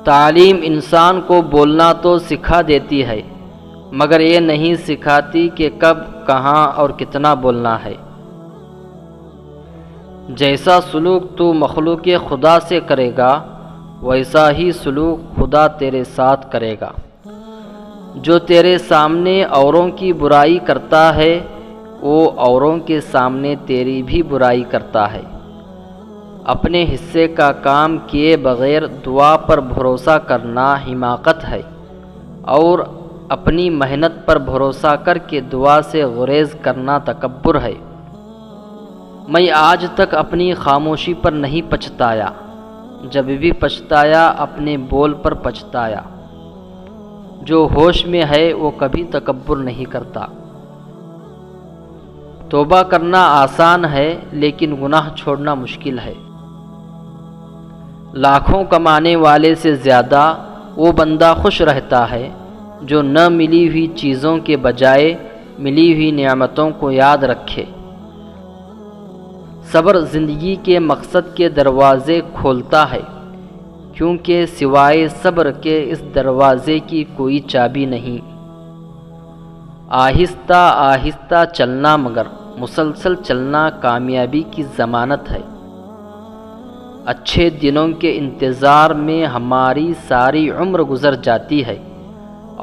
تعلیم انسان کو بولنا تو سکھا دیتی ہے، مگر یہ نہیں سکھاتی کہ کب، کہاں اور کتنا بولنا ہے۔ جیسا سلوک تو مخلوق خدا سے کرے گا، ویسا ہی سلوک خدا تیرے ساتھ کرے گا۔ جو تیرے سامنے اوروں کی برائی کرتا ہے، وہ اوروں کے سامنے تیری بھی برائی کرتا ہے۔ اپنے حصے کا کام کیے بغیر دعا پر بھروسہ کرنا حماقت ہے، اور اپنی محنت پر بھروسہ کر کے دعا سے گریز کرنا تکبر ہے۔ میں آج تک اپنی خاموشی پر نہیں پچھتایا، جب بھی پچھتایا اپنے بول پر پچھتایا۔ جو ہوش میں ہے وہ کبھی تکبر نہیں کرتا۔ توبہ کرنا آسان ہے، لیکن گناہ چھوڑنا مشکل ہے۔ لاکھوں کمانے والے سے زیادہ وہ بندہ خوش رہتا ہے جو نہ ملی ہوئی چیزوں کے بجائے ملی ہوئی نعمتوں کو یاد رکھے۔ صبر زندگی کے مقصد کے دروازے کھولتا ہے، کیونکہ سوائے صبر کے اس دروازے کی کوئی چابی نہیں۔ آہستہ آہستہ چلنا مگر مسلسل چلنا کامیابی کی ضمانت ہے۔ اچھے دنوں کے انتظار میں ہماری ساری عمر گزر جاتی ہے،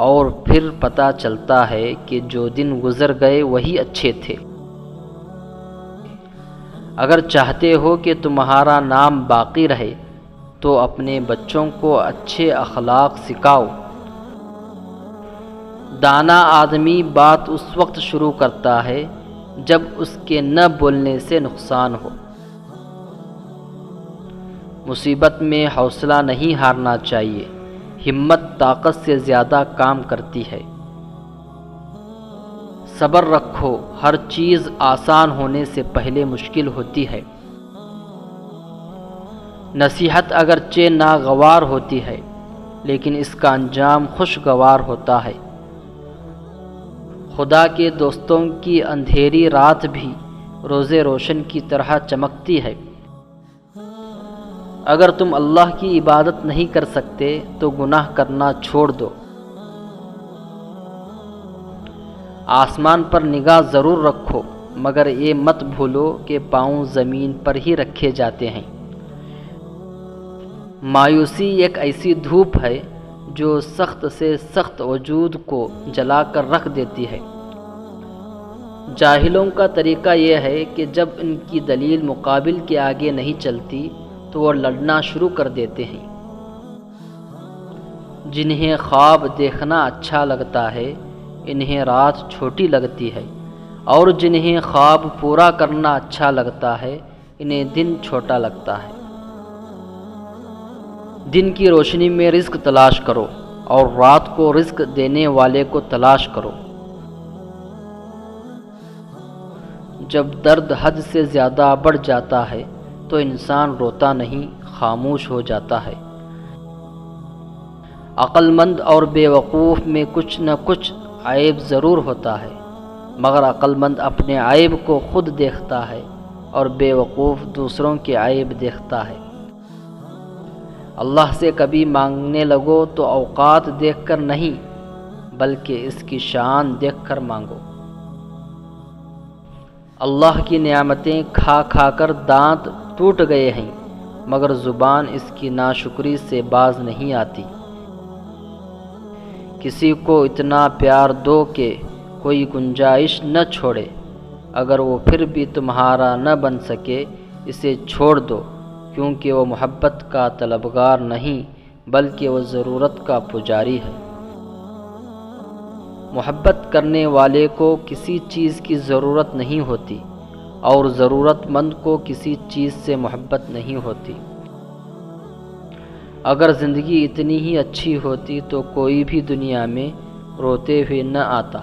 اور پھر پتہ چلتا ہے کہ جو دن گزر گئے وہی اچھے تھے۔ اگر چاہتے ہو کہ تمہارا نام باقی رہے تو اپنے بچوں کو اچھے اخلاق سکھاؤ۔ دانا آدمی بات اس وقت شروع کرتا ہے جب اس کے نہ بولنے سے نقصان ہو۔ مصیبت میں حوصلہ نہیں ہارنا چاہیے، ہمت طاقت سے زیادہ کام کرتی ہے۔ صبر رکھو، ہر چیز آسان ہونے سے پہلے مشکل ہوتی ہے۔ نصیحت اگرچہ ناگوار ہوتی ہے، لیکن اس کا انجام خوشگوار ہوتا ہے۔ خدا کے دوستوں کی اندھیری رات بھی روز روشن کی طرح چمکتی ہے۔ اگر تم اللہ کی عبادت نہیں کر سکتے تو گناہ کرنا چھوڑ دو۔ آسمان پر نگاہ ضرور رکھو، مگر یہ مت بھولو کہ پاؤں زمین پر ہی رکھے جاتے ہیں۔ مایوسی ایک ایسی دھوپ ہے جو سخت سے سخت وجود کو جلا کر رکھ دیتی ہے۔ جاہلوں کا طریقہ یہ ہے کہ جب ان کی دلیل مقابل کے آگے نہیں چلتی تو وہ لڑنا شروع کر دیتے ہیں۔ جنہیں خواب دیکھنا اچھا لگتا ہے انہیں رات چھوٹی لگتی ہے، اور جنہیں خواب پورا کرنا اچھا لگتا ہے انہیں دن چھوٹا لگتا ہے۔ دن کی روشنی میں رزق تلاش کرو، اور رات کو رزق دینے والے کو تلاش کرو۔ جب درد حد سے زیادہ بڑھ جاتا ہے تو انسان روتا نہیں، خاموش ہو جاتا ہے۔ عقل مند اور بے وقوف میں کچھ نہ کچھ عیب ضرور ہوتا ہے، مگر عقل مند اپنے عیب کو خود دیکھتا ہے اور بے وقوف دوسروں کے عیب دیکھتا ہے۔ اللہ سے کبھی مانگنے لگو تو اوقات دیکھ کر نہیں، بلکہ اس کی شان دیکھ کر مانگو۔ اللہ کی نعمتیں کھا کھا کر دانت ٹوٹ گئے ہیں، مگر زبان اس کی ناشکری سے باز نہیں آتی۔ کسی کو اتنا پیار دو کہ کوئی گنجائش نہ چھوڑے، اگر وہ پھر بھی تمہارا نہ بن سکے اسے چھوڑ دو، کیونکہ وہ محبت کا طلبگار نہیں بلکہ وہ ضرورت کا پجاری ہے۔ محبت کرنے والے کو کسی چیز کی ضرورت نہیں ہوتی، اور ضرورت مند کو کسی چیز سے محبت نہیں ہوتی۔ اگر زندگی اتنی ہی اچھی ہوتی تو کوئی بھی دنیا میں روتے ہوئے نہ آتا۔